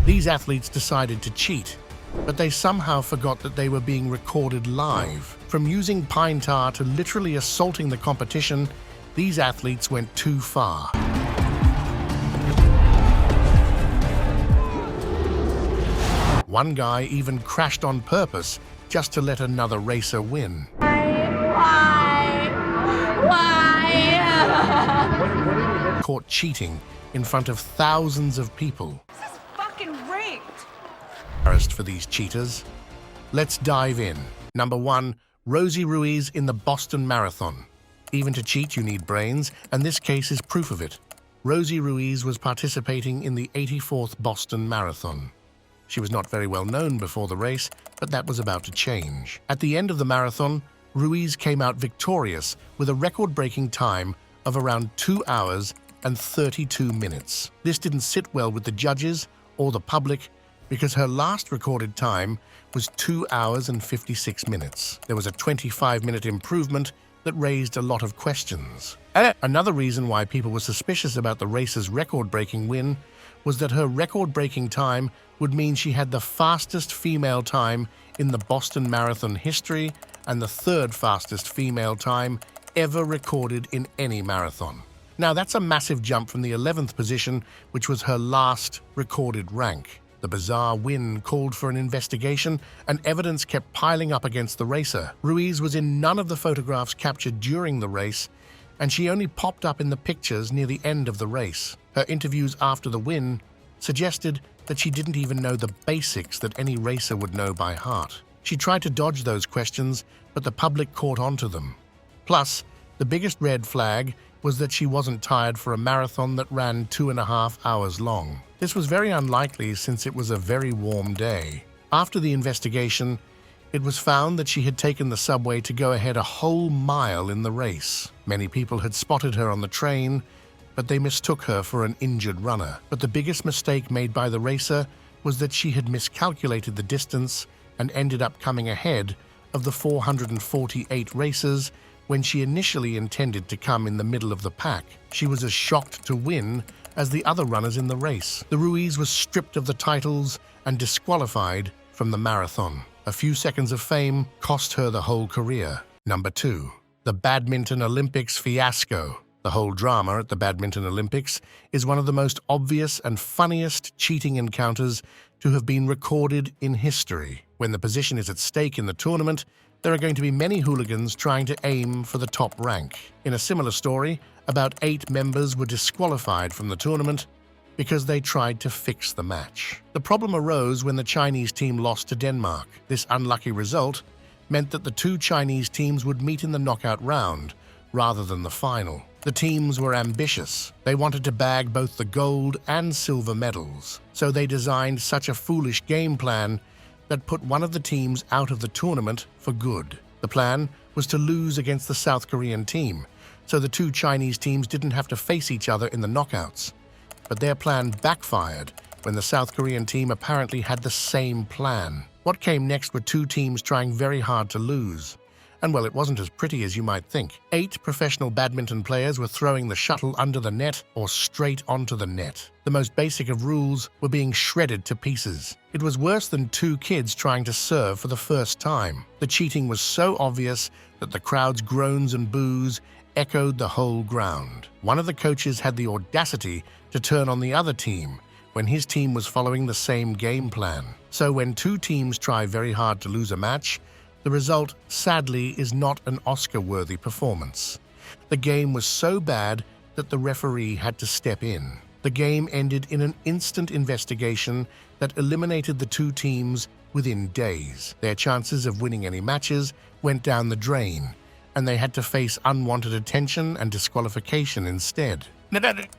These athletes decided to cheat, but they somehow forgot that they were being recorded live. From using pine tar to literally assaulting the competition, these athletes went too far. One guy even crashed on purpose just to let another racer win. Why? Caught cheating in front of thousands of people. This is fucking rigged. Embarrassed for these cheaters? Let's dive in. Number 1, Rosie Ruiz in the Boston Marathon. Even to cheat, you need brains, and this case is proof of it. Rosie Ruiz was participating in the 84th Boston Marathon. She was not very well known before the race, but that was about to change. At the end of the marathon, Ruiz came out victorious with a record-breaking time of around 2 hours and 32 minutes. This didn't sit well with the judges or the public because her last recorded time was 2 hours and 56 minutes. There was a 25-minute improvement that raised a lot of questions. Another reason why people were suspicious about the race's record-breaking win was that her record-breaking time would mean she had the fastest female time in the Boston Marathon history and the 3rd fastest female time ever recorded in any marathon. Now, that's a massive jump from the 11th position, which was her last recorded rank. The bizarre win called for an investigation, and evidence kept piling up against the racer. Ruiz was in none of the photographs captured during the race, and she only popped up in the pictures near the end of the race. Her interviews after the win suggested that she didn't even know the basics that any racer would know by heart. She tried to dodge those questions, but the public caught on to them. Plus, the biggest red flag was that she wasn't tired for a marathon that ran 2.5 hours long. This was very unlikely since it was a very warm day. After the investigation, it was found that she had taken the subway to go ahead a whole mile in the race. Many people had spotted her on the train, but they mistook her for an injured runner. But the biggest mistake made by the racer was that she had miscalculated the distance and ended up coming ahead of the 448 racers when she initially intended to come in the middle of the pack. She was as shocked to win as the other runners in the race. The Ruiz was stripped of the titles and disqualified from the marathon. A few seconds of fame cost her the whole career. Number 2, the Badminton Olympics fiasco. The whole drama at the Badminton Olympics is one of the most obvious and funniest cheating encounters to have been recorded in history. When the position is at stake in the tournament, there are going to be many hooligans trying to aim for the top rank. In a similar story, about 8 members were disqualified from the tournament because they tried to fix the match. The problem arose when the Chinese team lost to Denmark. This unlucky result meant that the 2 Chinese teams would meet in the knockout round rather than the final. The teams were ambitious. They wanted to bag both the gold and silver medals, so they designed such a foolish game plan that put one of the teams out of the tournament for good. The plan was to lose against the South Korean team, so the 2 Chinese teams didn't have to face each other in the knockouts. But their plan backfired when the South Korean team apparently had the same plan. What came next were 2 teams trying very hard to lose. And well, it wasn't as pretty as you might think. 8 professional badminton players were throwing the shuttle under the net or straight onto the net. The most basic of rules were being shredded to pieces. It was worse than 2 kids trying to serve for the first time. The cheating was so obvious that the crowd's groans and boos echoed the whole ground. One of the coaches had the audacity to turn on the other team when his team was following the same game plan. So when 2 teams try very hard to lose a match, the result, sadly, is not an Oscar-worthy performance. The game was so bad that the referee had to step in. The game ended in an instant investigation that eliminated the 2 teams within days. Their chances of winning any matches went down the drain, and they had to face unwanted attention and disqualification instead.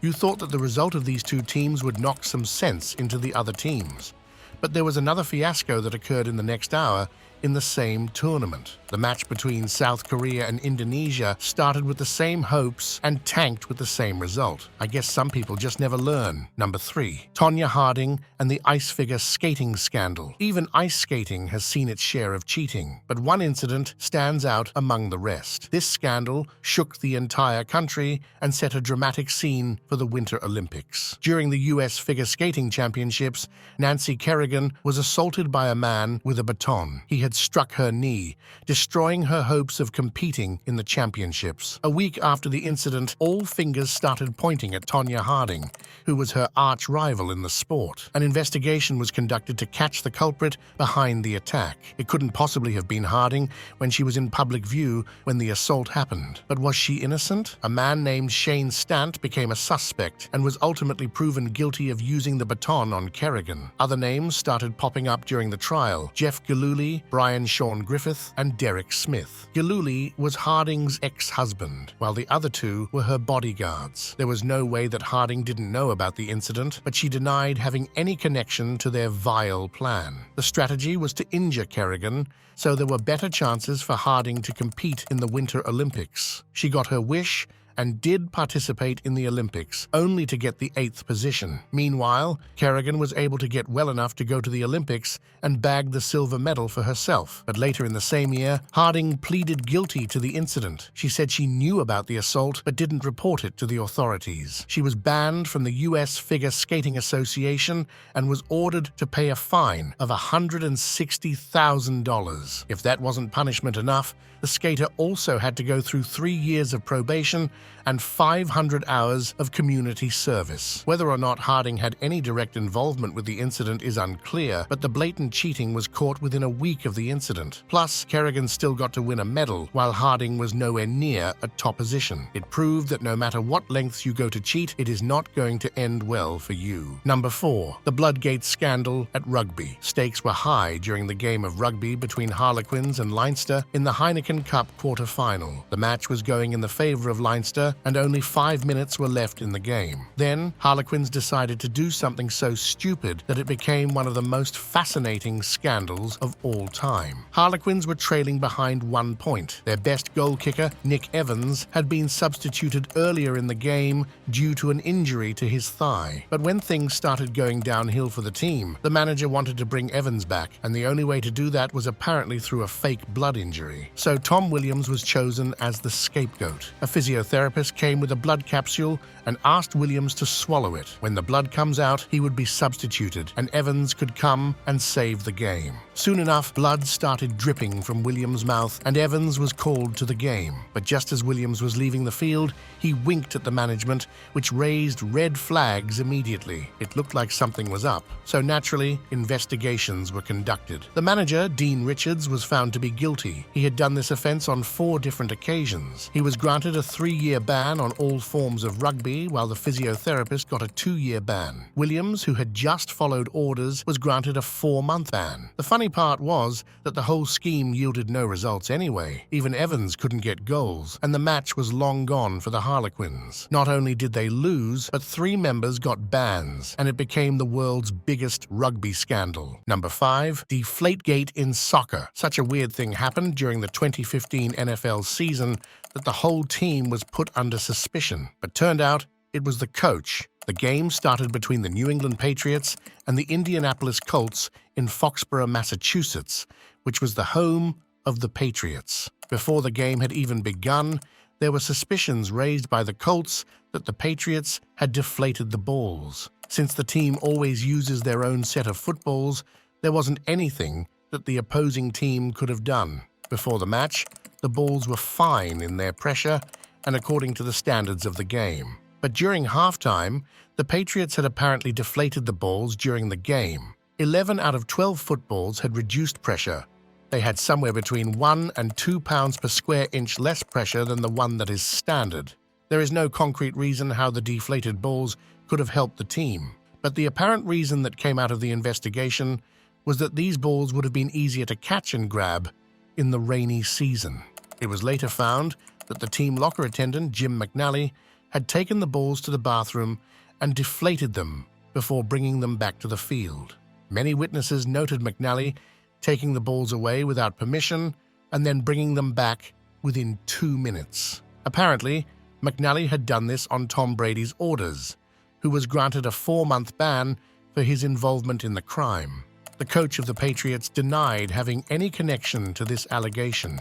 You thought that the result of these 2 teams would knock some sense into the other teams. But there was another fiasco that occurred in the next hour in the same tournament. The match between South Korea and Indonesia started with the same hopes and tanked with the same result. I guess some people just never learn. Number 3. Tonya Harding and the ice figure skating scandal. Even ice skating has seen its share of cheating, but one incident stands out among the rest. This scandal shook the entire country and set a dramatic scene for the Winter Olympics. During the U.S. Figure Skating Championships, Nancy Kerrigan was assaulted by a man with a baton. He had struck her knee, destroying her hopes of competing in the championships. A week after the incident, all fingers started pointing at Tonya Harding, who was her arch rival in the sport. An investigation was conducted to catch the culprit behind the attack. It couldn't possibly have been Harding when she was in public view when the assault happened. But was she innocent? A man named Shane Stunt became a suspect and was ultimately proven guilty of using the baton on Kerrigan. Other names started popping up during the trial: Jeff Gillooly, Brian Sean Griffith, and Derek Smith. Gillooly was Harding's ex-husband, while the other two were her bodyguards. There was no way that Harding didn't know about the incident, but she denied having any connection to their vile plan. The strategy was to injure Kerrigan, so there were better chances for Harding to compete in the Winter Olympics. She got her wish and did participate in the Olympics, only to get the 8th position. Meanwhile, Kerrigan was able to get well enough to go to the Olympics and bag the silver medal for herself. But later in the same year, Harding pleaded guilty to the incident. She said she knew about the assault but didn't report it to the authorities. She was banned from the U.S. Figure Skating Association and was ordered to pay a fine of $160,000. If that wasn't punishment enough, the skater also had to go through 3 years of probation and 500 hours of community service. Whether or not Harding had any direct involvement with the incident is unclear, but the blatant cheating was caught within a week of the incident. Plus, Kerrigan still got to win a medal, while Harding was nowhere near a top position. It proved that no matter what lengths you go to cheat, it is not going to end well for you. Number 4. The Bloodgate Scandal at rugby. Stakes were high during the game of rugby between Harlequins and Leinster in the Heineken Cup quarter-final. The match was going in the favor of Leinster, and only 5 minutes were left in the game. Then, Harlequins decided to do something so stupid that it became one of the most fascinating scandals of all time. Harlequins were trailing behind 1 point. Their best goal kicker, Nick Evans, had been substituted earlier in the game due to an injury to his thigh. But when things started going downhill for the team, the manager wanted to bring Evans back, and the only way to do that was apparently through a fake blood injury. So Tom Williams was chosen as the scapegoat. A physiotherapist came with a blood capsule and asked Williams to swallow it. When the blood comes out, he would be substituted, and Evans could come and save the game. Soon enough, blood started dripping from Williams' mouth, and Evans was called to the game. But just as Williams was leaving the field, he winked at the management, which raised red flags immediately. It looked like something was up. So naturally, investigations were conducted. The manager, Dean Richards, was found to be guilty. He had done this offense on 4 different occasions. He was granted a 3-year ban on all forms of rugby, while the physiotherapist got a 2-year ban. Williams, who had just followed orders, was granted a 4-month ban. The funny part was that the whole scheme yielded no results anyway. Even Evans couldn't get goals, and the match was long gone for the Harlequins. Not only did they lose, but 3 members got bans, and it became the world's biggest rugby scandal. Number 5. Deflategate in soccer. Such a weird thing happened during the 2015 NFL season that the whole team was put under suspicion. But turned out it was the coach. The game started between the New England Patriots and the Indianapolis Colts in Foxborough, Massachusetts, which was the home of the Patriots. Before the game had even begun, there were suspicions raised by the Colts that the Patriots had deflated the balls. Since the team always uses their own set of footballs, there wasn't anything that the opposing team could have done. Before the match, the balls were fine in their pressure and according to the standards of the game. But during halftime, the Patriots had apparently deflated the balls during the game. 11 out of 12 footballs had reduced pressure. They had somewhere between 1 and 2 pounds per square inch less pressure than the one that is standard. There is no concrete reason how the deflated balls could have helped the team, but the apparent reason that came out of the investigation was that these balls would have been easier to catch and grab in the rainy season. It was later found that the team locker attendant, Jim McNally, had taken the balls to the bathroom and deflated them before bringing them back to the field. Many witnesses noted McNally taking the balls away without permission and then bringing them back within 2 minutes. Apparently, McNally had done this on Tom Brady's orders, who was granted a 4-month ban for his involvement in the crime. The coach of the Patriots denied having any connection to this allegation.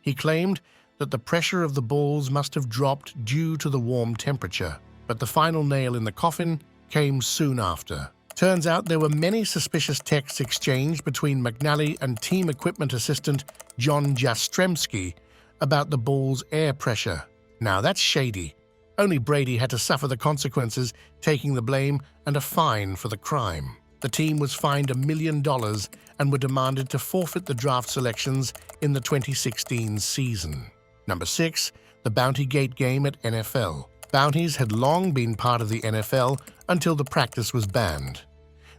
He claimed that the pressure of the balls must have dropped due to the warm temperature, but the final nail in the coffin came soon after. Turns out there were many suspicious texts exchanged between McNally and team equipment assistant John Jastrzemski about the ball's air pressure. Now that's shady. Only Brady had to suffer the consequences, taking the blame and a fine for the crime. The team was fined $1 million and were demanded to forfeit the draft selections in the 2016 season. Number 6, the Bountygate Game at NFL. Bounties had long been part of the NFL until the practice was banned.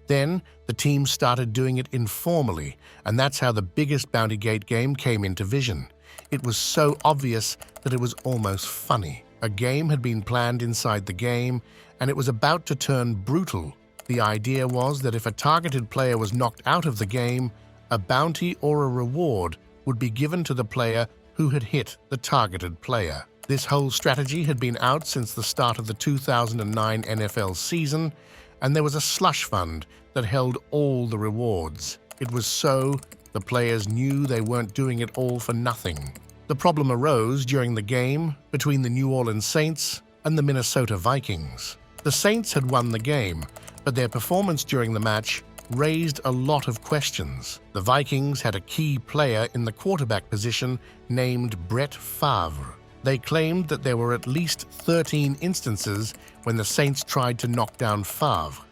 Then, the team started doing it informally, and that's how the biggest Bountygate game came into vision. It was so obvious that it was almost funny. A game had been planned inside the game, and it was about to turn brutal. The idea was that if a targeted player was knocked out of the game, a bounty or a reward would be given to the player who had hit the targeted player. This whole strategy had been out since the start of the 2009 NFL season, and there was a slush fund that held all the rewards. It was so the players knew they weren't doing it all for nothing. The problem arose during the game between the New Orleans Saints and the Minnesota Vikings. The Saints had won the game, but their performance during the match raised a lot of questions. The Vikings had a key player in the quarterback position named Brett Favre. They claimed that there were at least 13 instances when the Saints tried to knock down Favre.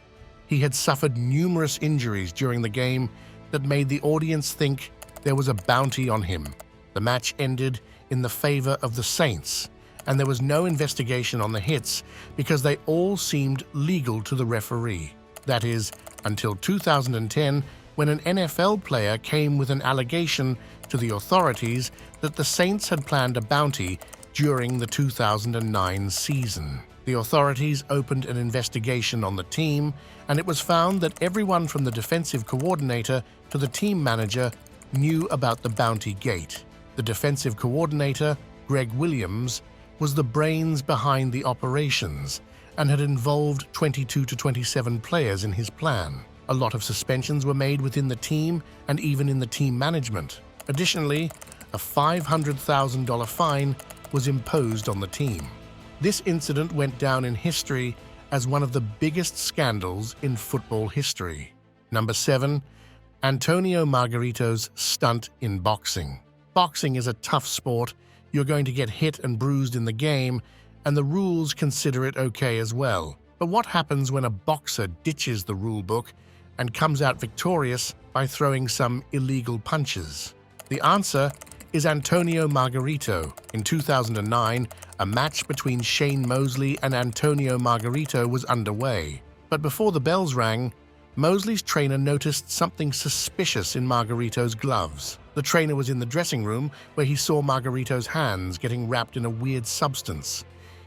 He had suffered numerous injuries during the game that made the audience think there was a bounty on him. The match ended in the favor of the Saints, and there was no investigation on the hits because they all seemed legal to the referee. That is, until 2010, when an NFL player came with an allegation to the authorities that the Saints had planned a bounty during the 2009 season. The authorities opened an investigation on the team, and it was found that everyone from the defensive coordinator to the team manager knew about the bounty gate. The defensive coordinator, Greg Williams, was the brains behind the operations and had involved 22 to 27 players in his plan. A lot of suspensions were made within the team and even in the team management. Additionally, a $500,000 fine was imposed on the team. This incident went down in history as one of the biggest scandals in football history. Number 7, Antonio Margarito's stunt in boxing. Boxing is a tough sport. You're going to get hit and bruised in the game, and the rules consider it okay as well. But what happens when a boxer ditches the rule book and comes out victorious by throwing some illegal punches? The answer is Antonio Margarito. In 2009, a match between Shane Mosley and Antonio Margarito was underway. But before the bells rang, Mosley's trainer noticed something suspicious in Margarito's gloves. The trainer was in the dressing room where he saw Margarito's hands getting wrapped in a weird substance.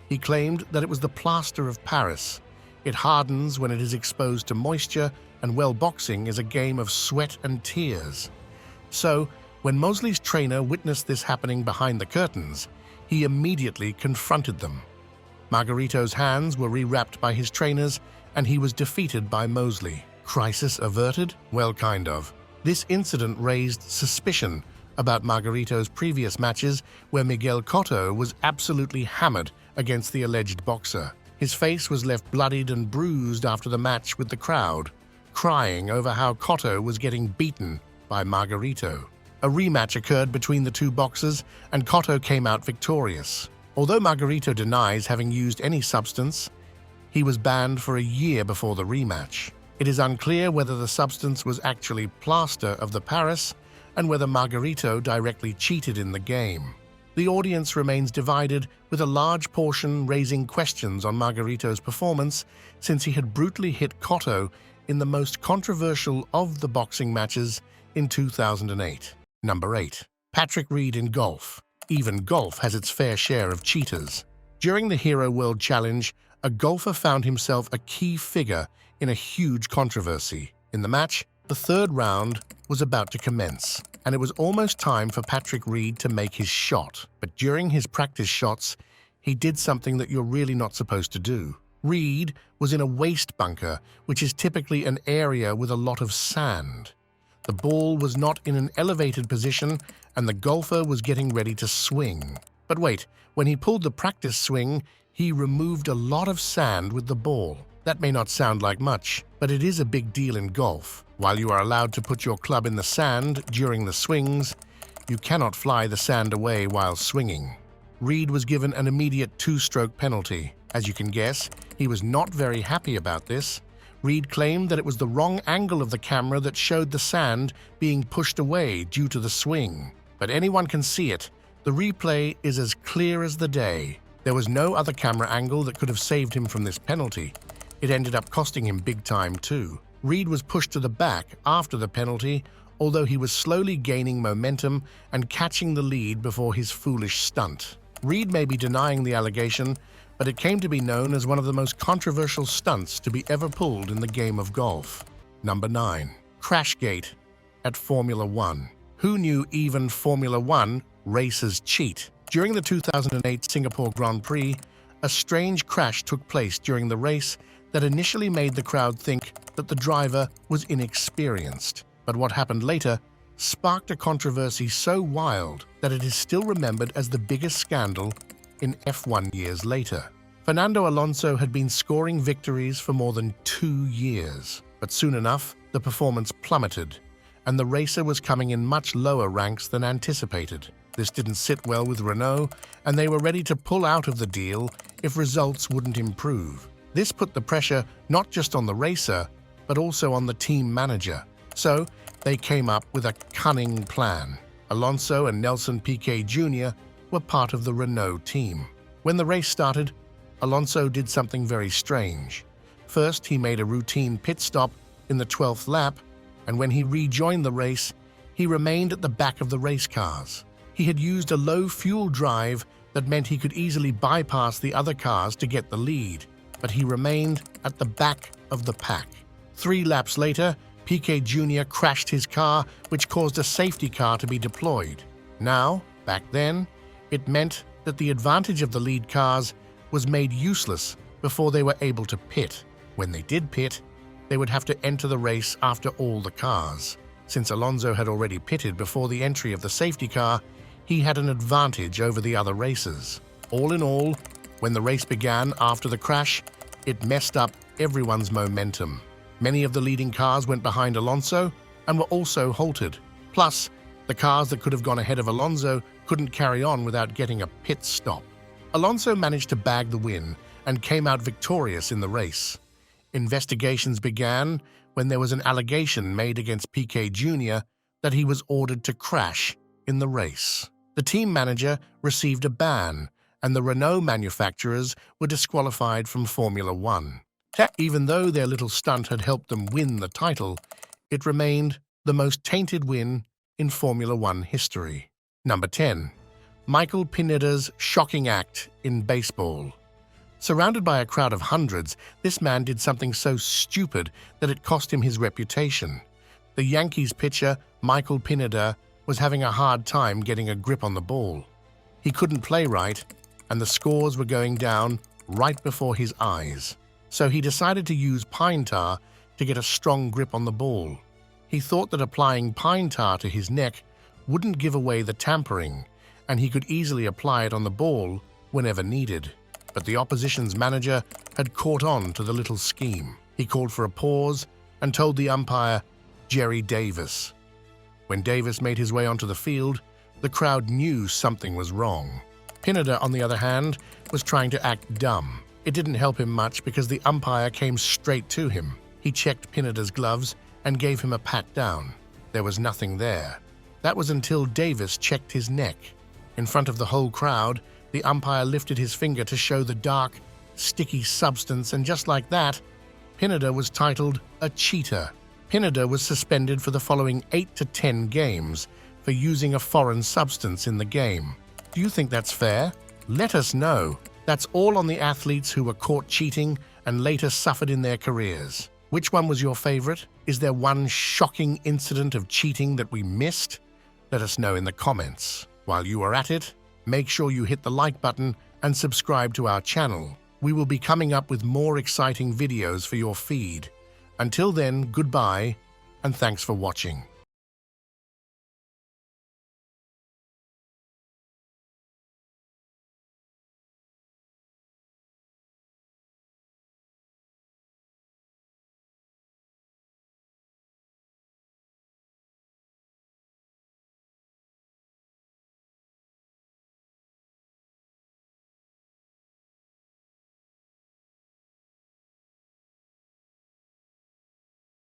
He claimed that it was the plaster of Paris. It hardens when it is exposed to moisture, and well, boxing is a game of sweat and tears. So, when Mosley's trainer witnessed this happening behind the curtains, he immediately confronted them. Margarito's hands were rewrapped by his trainers, and he was defeated by Mosley. Crisis averted? Well, kind of. This incident raised suspicion about Margarito's previous matches where Miguel Cotto was absolutely hammered against the alleged boxer. His face was left bloodied and bruised after the match with the crowd, crying over how Cotto was getting beaten by Margarito. A rematch occurred between the two boxers, and Cotto came out victorious. Although Margarito denies having used any substance, he was banned for a year before the rematch. It is unclear whether the substance was actually plaster of the Paris and whether Margarito directly cheated in the game. The audience remains divided, with a large portion raising questions on Margarito's performance since he had brutally hit Cotto in the most controversial of the boxing matches in 2008. Number 8. Patrick Reed in golf. Even golf has its fair share of cheaters. During the Hero World Challenge, a golfer found himself a key figure in a huge controversy. In the match, The third round was about to commence, and it was almost time for Patrick Reed to make his shot. But during his practice shots, he did something that you're really not supposed to do. Reed was in a waste bunker, which is typically an area with a lot of sand. The ball was not in an elevated position, and the golfer was getting ready to swing. But wait, when he pulled the practice swing, he removed a lot of sand with the ball. That may not sound like much, but it is a big deal in golf. While you are allowed to put your club in the sand during the swings, you cannot fly the sand away while swinging. Reed was given an immediate 2-stroke penalty. As you can guess, he was not very happy about this. Reed claimed that it was the wrong angle of the camera that showed the sand being pushed away due to the swing. But anyone can see it. The replay is as clear as the day. There was no other camera angle that could have saved him from this penalty. It ended up costing him big time too. Reed was pushed to the back after the penalty, although he was slowly gaining momentum and catching the lead before his foolish stunt. Reed may be denying the allegation, but it came to be known as one of the most controversial stunts to be ever pulled in the game of golf. Number 9. Crashgate at Formula One. Who knew even Formula One racers cheat? During the 2008 Singapore Grand Prix, a strange crash took place during the race that initially made the crowd think that the driver was inexperienced. But what happened later sparked a controversy so wild that it is still remembered as the biggest scandal in F1 years later. Fernando Alonso had been scoring victories for more than 2 years, but soon enough, the performance plummeted, and the racer was coming in much lower ranks than anticipated. This didn't sit well with Renault, and they were ready to pull out of the deal if results wouldn't improve. This put the pressure not just on the racer, but also on the team manager. So, they came up with a cunning plan. Alonso and Nelson Piquet Jr. were part of the Renault team. When the race started, Alonso did something very strange. First, he made a routine pit stop in the 12th lap, and when he rejoined the race, he remained at the back of the race cars. He had used a low fuel drive that meant he could easily bypass the other cars to get the lead, but he remained at the back of the pack. 3 laps later, Piquet Jr. crashed his car, which caused a safety car to be deployed. Now, back then, it meant that the advantage of the lead cars was made useless before they were able to pit. When they did pit, they would have to enter the race after all the cars. Since Alonso had already pitted before the entry of the safety car, he had an advantage over the other racers. All in all, when the race began after the crash, it messed up everyone's momentum. Many of the leading cars went behind Alonso and were also halted. Plus, the cars that could have gone ahead of Alonso couldn't carry on without getting a pit stop. Alonso managed to bag the win and came out victorious in the race. Investigations began when there was an allegation made against Piquet Jr. that he was ordered to crash in the race. The team manager received a ban, and the Renault manufacturers were disqualified from Formula One. Even though their little stunt had helped them win the title, it remained the most tainted win in Formula One history. Number 10. Michael Pineda's shocking act in baseball. Surrounded by a crowd of hundreds, this man did something so stupid that it cost him his reputation. The Yankees pitcher, Michael Pineda, was having a hard time getting a grip on the ball. He couldn't play right, and the scores were going down right before his eyes. So he decided to use pine tar to get a strong grip on the ball. He thought that applying pine tar to his neck wouldn't give away the tampering, and he could easily apply it on the ball whenever needed. But the opposition's manager had caught on to the little scheme. He called for a pause and told the umpire, Jerry Davis. When Davis made his way onto the field, the crowd knew something was wrong. Pineda, on the other hand, was trying to act dumb. It didn't help him much because the umpire came straight to him. He checked Pineda's gloves and gave him a pat down. There was nothing there. That was until Davis checked his neck. In front of the whole crowd, the umpire lifted his finger to show the dark, sticky substance, and just like that, Pineda was titled a cheater. Pineda was suspended for the following 8 to 10 games for using a foreign substance in the game. Do you think that's fair? Let us know. That's all on the athletes who were caught cheating and later suffered in their careers. Which one was your favorite? Is there one shocking incident of cheating that we missed? Let us know in the comments. While you are at it, make sure you hit the like button and subscribe to our channel. We will be coming up with more exciting videos for your feed. Until then, goodbye, and thanks for watching.